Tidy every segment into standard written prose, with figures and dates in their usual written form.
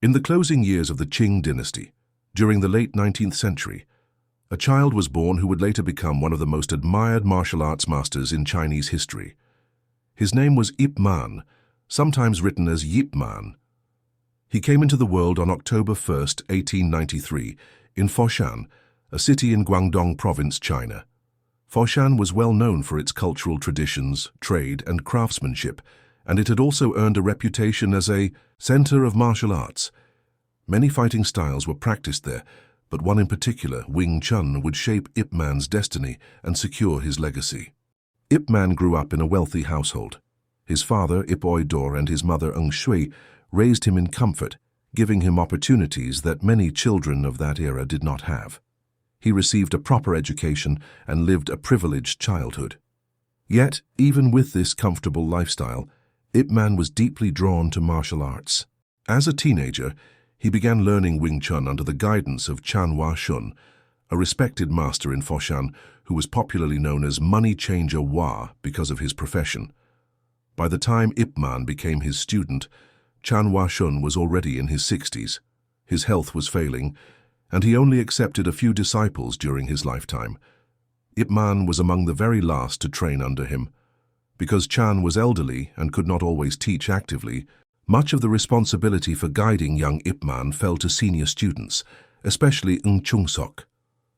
In the closing years of the Qing dynasty, during the late 19th century, a child was born who would later become one of the most admired martial arts masters in Chinese history. His name was Ip Man, sometimes written as Yip Man. He came into the world on October 1st, 1893, in Foshan, a city in Guangdong Province, China. Foshan was well known for its cultural traditions, trade, and craftsmanship, and it had also earned a reputation as a center of martial arts. Many fighting styles were practiced there, but one in particular, Wing Chun, would shape Ip Man's destiny and secure his legacy. Ip Man grew up in a wealthy household. His father, Ip Oi Dor, and his mother, Ng Shui, raised him in comfort, giving him opportunities that many children of that era did not have. He received a proper education and lived a privileged childhood. Yet, even with this comfortable lifestyle, Ip Man was deeply drawn to martial arts. As a teenager, he began learning Wing Chun under the guidance of Chan Hua Shun, a respected master in Foshan who was popularly known as Money Changer Hua because of his profession. By the time Ip Man became his student, Chan Hua Shun was already in his 60s. His health was failing, and he only accepted a few disciples during his lifetime. Ip Man was among the very last to train under him. Because Chan was elderly and could not always teach actively, much of the responsibility for guiding young Ip Man fell to senior students, especially Ng Chung Sok.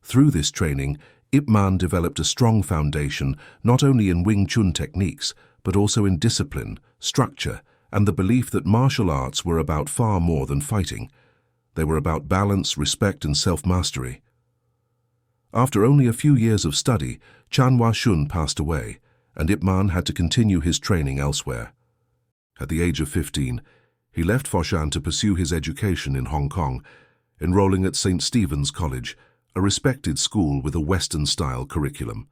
Through this training, Ip Man developed a strong foundation not only in Wing Chun techniques, but also in discipline, structure, and the belief that martial arts were about far more than fighting. They were about balance, respect, and self-mastery. After only a few years of study, Chan Hua Shun passed away, and Ip Man had to continue his training elsewhere. At the age of 15, he left Foshan to pursue his education in Hong Kong, enrolling at St. Stephen's College, a respected school with a Western-style curriculum.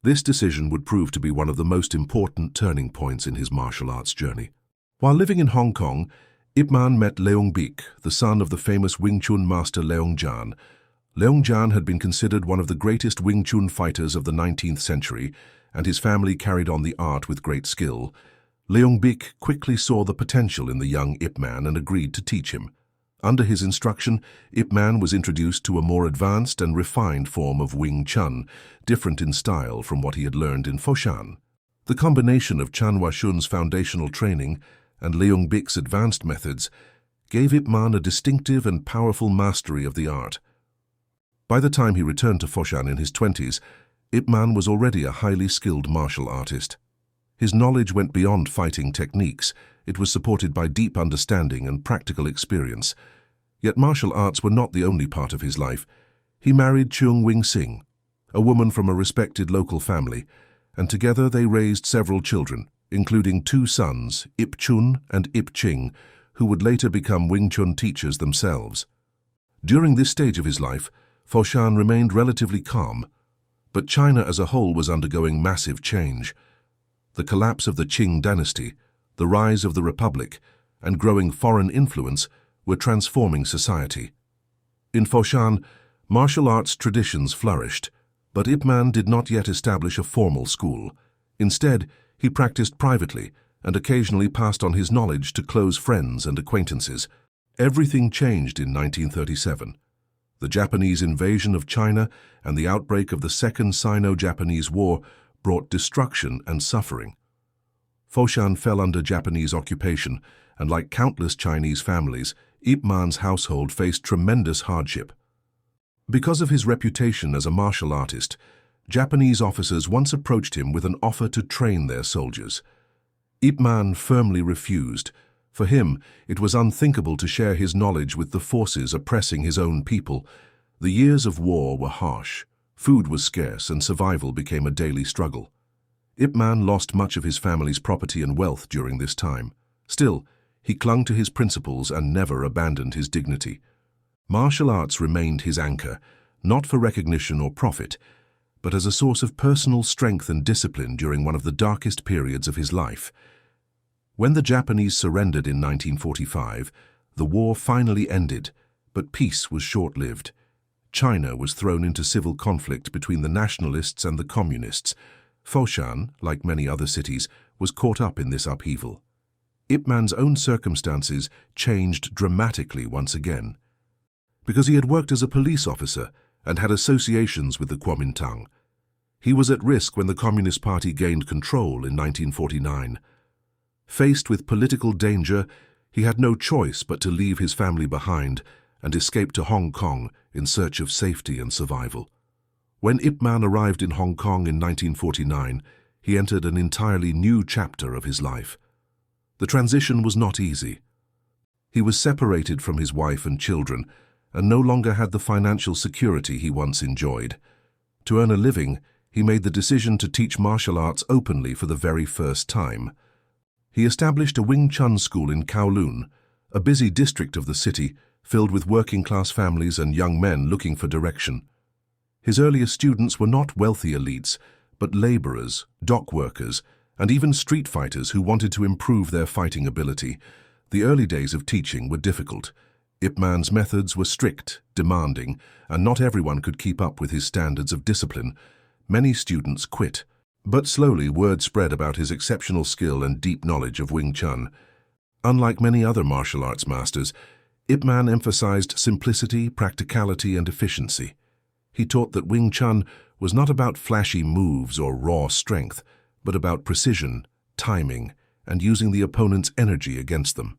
This decision would prove to be one of the most important turning points in his martial arts journey. While living in Hong Kong, Ip Man met Leung Biek, the son of the famous Wing Chun master Leung Jan. Leung Jan had been considered one of the greatest Wing Chun fighters of the 19th century, and his family carried on the art with great skill. Leung Biek quickly saw the potential in the young Ip Man and agreed to teach him. Under his instruction, Ip Man was introduced to a more advanced and refined form of Wing Chun, different in style from what he had learned in Foshan. The combination of Chan Hua Shun's foundational training and Leung Biek's advanced methods gave Ip Man a distinctive and powerful mastery of the art. By the time he returned to Foshan in his 20s, Ip Man was already a highly skilled martial artist. His knowledge went beyond fighting techniques. It was supported by deep understanding and practical experience. Yet martial arts were not the only part of his life. He married Cheung Wing Sing, a woman from a respected local family, and together they raised several children, including 2 sons, Ip Chun and Ip Ching, who would later become Wing Chun teachers themselves. During this stage of his life, Foshan remained relatively calm, but China as a whole was undergoing massive change. The collapse of the Qing dynasty, the rise of the Republic, and growing foreign influence were transforming society. In Foshan, martial arts traditions flourished, but Ip Man did not yet establish a formal school. Instead, he practiced privately and occasionally passed on his knowledge to close friends and acquaintances. Everything changed in 1937. The Japanese invasion of China and the outbreak of the Second Sino-Japanese War brought destruction and suffering. Foshan fell under Japanese occupation, and like countless Chinese families, Ip Man's household faced tremendous hardship. Because of his reputation as a martial artist, Japanese officers once approached him with an offer to train their soldiers. Ip Man firmly refused. For him, it was unthinkable to share his knowledge with the forces oppressing his own people. The years of war were harsh. Food was scarce and survival became a daily struggle. Ip Man lost much of his family's property and wealth during this time. Still, he clung to his principles and never abandoned his dignity. Martial arts remained his anchor, not for recognition or profit, but as a source of personal strength and discipline during one of the darkest periods of his life. When the Japanese surrendered in 1945, the war finally ended, but peace was short-lived. China was thrown into civil conflict between the nationalists and the communists. Foshan, like many other cities, was caught up in this upheaval. Ip Man's own circumstances changed dramatically once again. Because he had worked as a police officer and had associations with the Kuomintang, he was at risk when the Communist Party gained control in 1949. Faced with political danger, he had no choice but to leave his family behind and escape to Hong Kong in search of safety and survival. When Ip Man arrived in Hong Kong in 1949, he entered an entirely new chapter of his life. The transition was not easy. He was separated from his wife and children and no longer had the financial security he once enjoyed. To earn a living, he made the decision to teach martial arts openly for the very first time. He established a Wing Chun school in Kowloon, a busy district of the city filled with working-class families and young men looking for direction. His earliest students were not wealthy elites, but laborers, dock workers, and even street fighters who wanted to improve their fighting ability. The early days of teaching were difficult. Ip Man's methods were strict, demanding, and not everyone could keep up with his standards of discipline. Many students quit, but slowly word spread about his exceptional skill and deep knowledge of Wing Chun. Unlike many other martial arts masters, Ip Man emphasized simplicity, practicality, and efficiency. He taught that Wing Chun was not about flashy moves or raw strength, but about precision, timing, and using the opponent's energy against them.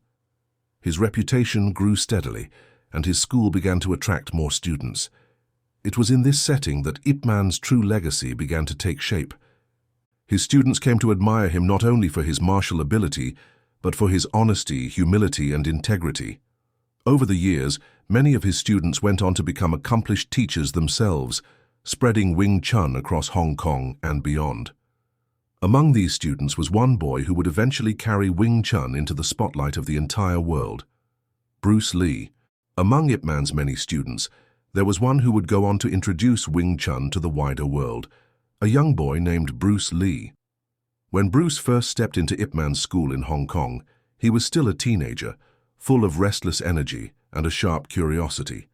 His reputation grew steadily, and his school began to attract more students. It was in this setting that Ip Man's true legacy began to take shape. His students came to admire him not only for his martial ability, but for his honesty, humility, and integrity. Over the years, many of his students went on to become accomplished teachers themselves, spreading Wing Chun across Hong Kong and beyond. Among these students was one boy who would eventually carry Wing Chun into the spotlight of the entire world: Bruce Lee. Among Ip Man's many students, there was one who would go on to introduce Wing Chun to the wider world, a young boy named Bruce Lee. When Bruce first stepped into Ip Man's school in Hong Kong, he was still a teenager, full of restless energy and a sharp curiosity.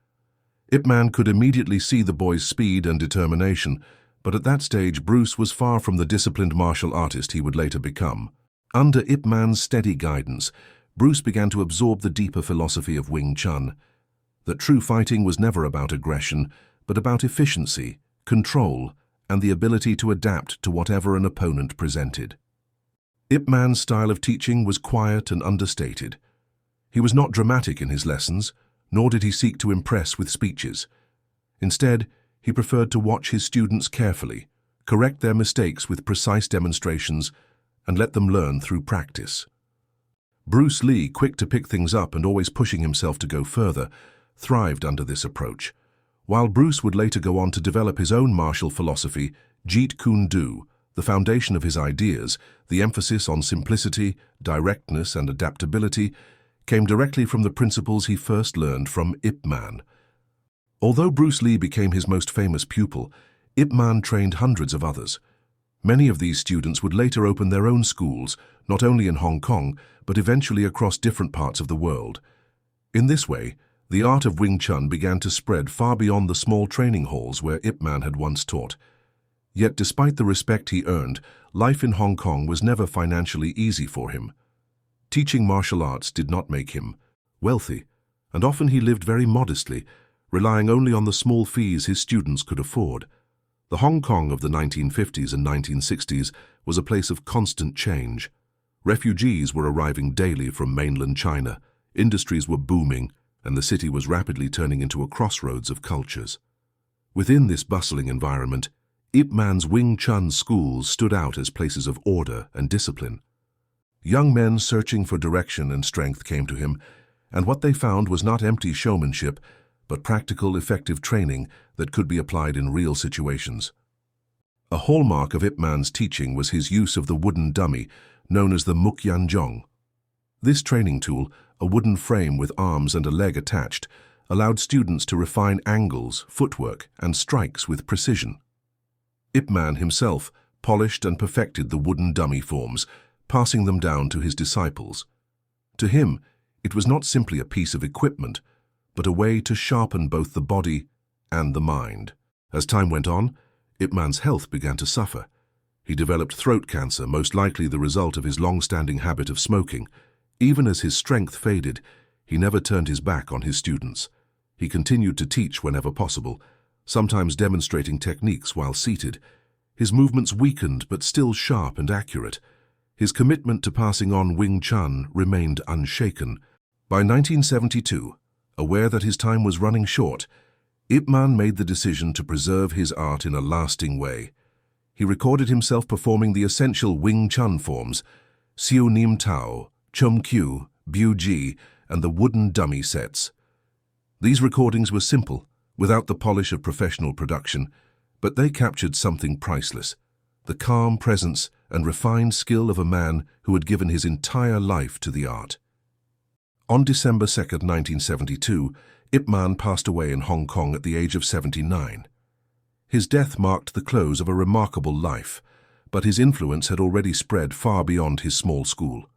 Ip Man could immediately see the boy's speed and determination, but at that stage Bruce was far from the disciplined martial artist he would later become. Under Ip Man's steady guidance, Bruce began to absorb the deeper philosophy of Wing Chun, that true fighting was never about aggression, but about efficiency, control, and the ability to adapt to whatever an opponent presented. Ip Man's style of teaching was quiet and understated. He was not dramatic in his lessons, nor did he seek to impress with speeches. Instead, he preferred to watch his students carefully, correct their mistakes with precise demonstrations, and let them learn through practice. Bruce Lee, quick to pick things up and always pushing himself to go further, thrived under this approach. While Bruce would later go on to develop his own martial philosophy, Jeet Kune Do, the foundation of his ideas, the emphasis on simplicity, directness, and adaptability, came directly from the principles he first learned from Ip Man. Although Bruce Lee became his most famous pupil, Ip Man trained hundreds of others. Many of these students would later open their own schools, not only in Hong Kong, but eventually across different parts of the world. In this way, the art of Wing Chun began to spread far beyond the small training halls where Ip Man had once taught. Yet despite the respect he earned, life in Hong Kong was never financially easy for him. Teaching martial arts did not make him wealthy, and often he lived very modestly, relying only on the small fees his students could afford. The Hong Kong of the 1950s and 1960s was a place of constant change. Refugees were arriving daily from mainland China, industries were booming, and the city was rapidly turning into a crossroads of cultures. Within this bustling environment, Ip Man's Wing Chun schools stood out as places of order and discipline. Young men searching for direction and strength came to him, and what they found was not empty showmanship, but practical, effective training that could be applied in real situations. A hallmark of Ip Man's teaching was his use of the wooden dummy, known as the Mukyanjong. This training tool, a wooden frame with arms and a leg attached, allowed students to refine angles, footwork, and strikes with precision. Ip Man himself polished and perfected the wooden dummy forms, passing them down to his disciples. To him, it was not simply a piece of equipment, but a way to sharpen both the body and the mind. As time went on, Ip Man's health began to suffer. He developed throat cancer, most likely the result of his long-standing habit of smoking. Even as his strength faded, he never turned his back on his students. He continued to teach whenever possible, sometimes demonstrating techniques while seated. His movements weakened but still sharp and accurate. His commitment to passing on Wing Chun remained unshaken. By 1972, aware that his time was running short, Ip Man made the decision to preserve his art in a lasting way. He recorded himself performing the essential Wing Chun forms, Siu Nim Tao, Chum Kyu, Bu Ji, and the wooden dummy sets. These recordings were simple, without the polish of professional production, but they captured something priceless, the calm presence and refined skill of a man who had given his entire life to the art. On December 2, 1972, Ip Man passed away in Hong Kong at the age of 79. His death marked the close of a remarkable life, but his influence had already spread far beyond his small school.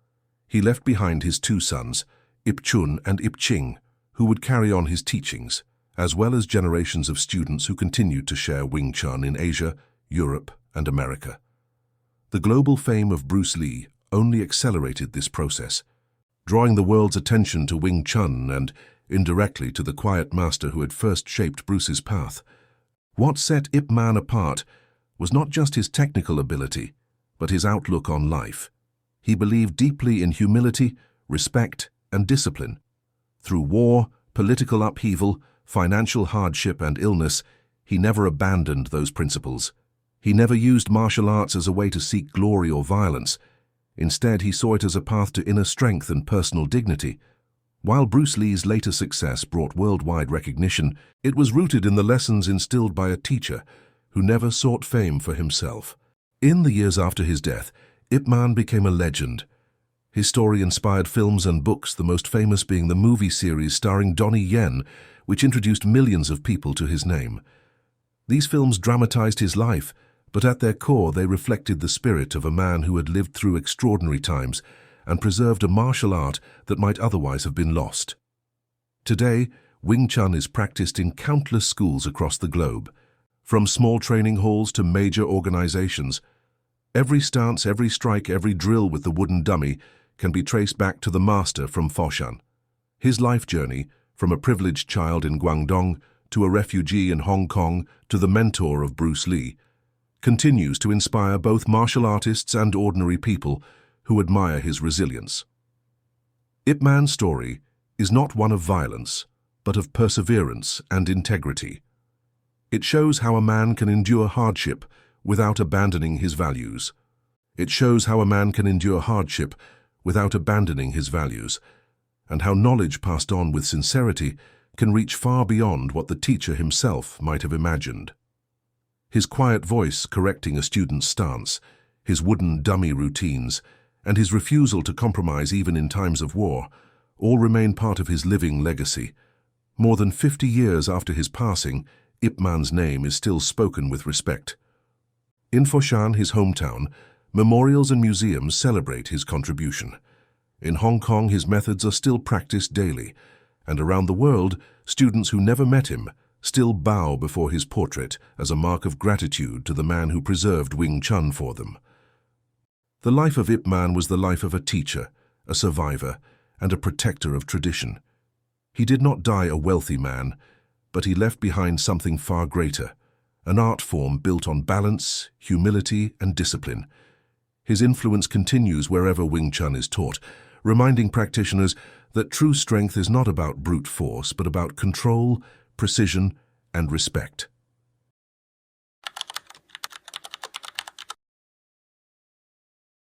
He left behind his two sons, Ip Chun and Ip Ching, who would carry on his teachings, as well as generations of students who continued to share Wing Chun in Asia, Europe, and America. The global fame of Bruce Lee only accelerated this process, drawing the world's attention to Wing Chun and, indirectly, to the quiet master who had first shaped Bruce's path. What set Ip Man apart was not just his technical ability, but his outlook on life. He believed deeply in humility, respect, and discipline. Through war, political upheaval, financial hardship, and illness, he never abandoned those principles. He never used martial arts as a way to seek glory or violence. Instead, he saw it as a path to inner strength and personal dignity. While Bruce Lee's later success brought worldwide recognition, it was rooted in the lessons instilled by a teacher who never sought fame for himself. In the years after his death, Ip Man became a legend. His story inspired films and books, the most famous being the movie series starring Donnie Yen, which introduced millions of people to his name. These films dramatized his life, but at their core they reflected the spirit of a man who had lived through extraordinary times and preserved a martial art that might otherwise have been lost. Today, Wing Chun is practiced in countless schools across the globe. From small training halls to major organizations, every stance, every strike, every drill with the wooden dummy can be traced back to the master from Foshan. His life journey, from a privileged child in Guangdong to a refugee in Hong Kong to the mentor of Bruce Lee, continues to inspire both martial artists and ordinary people who admire his resilience. Ip Man's story is not one of violence, but of perseverance and integrity. It shows how a man can endure hardship without abandoning his values. It shows how a man can endure hardship without abandoning his values, and how knowledge passed on with sincerity can reach far beyond what the teacher himself might have imagined. His quiet voice correcting a student's stance, his wooden dummy routines, and his refusal to compromise even in times of war, all remain part of his living legacy. More than 50 years after his passing, Ip Man's name is still spoken with respect. In Foshan, his hometown, memorials and museums celebrate his contribution. In Hong Kong, his methods are still practiced daily, and around the world, students who never met him still bow before his portrait as a mark of gratitude to the man who preserved Wing Chun for them. The life of Ip Man was the life of a teacher, a survivor, and a protector of tradition. He did not die a wealthy man, but he left behind something far greater, an art form built on balance, humility, and discipline. His influence continues wherever Wing Chun is taught, reminding practitioners that true strength is not about brute force, but about control, precision, and respect.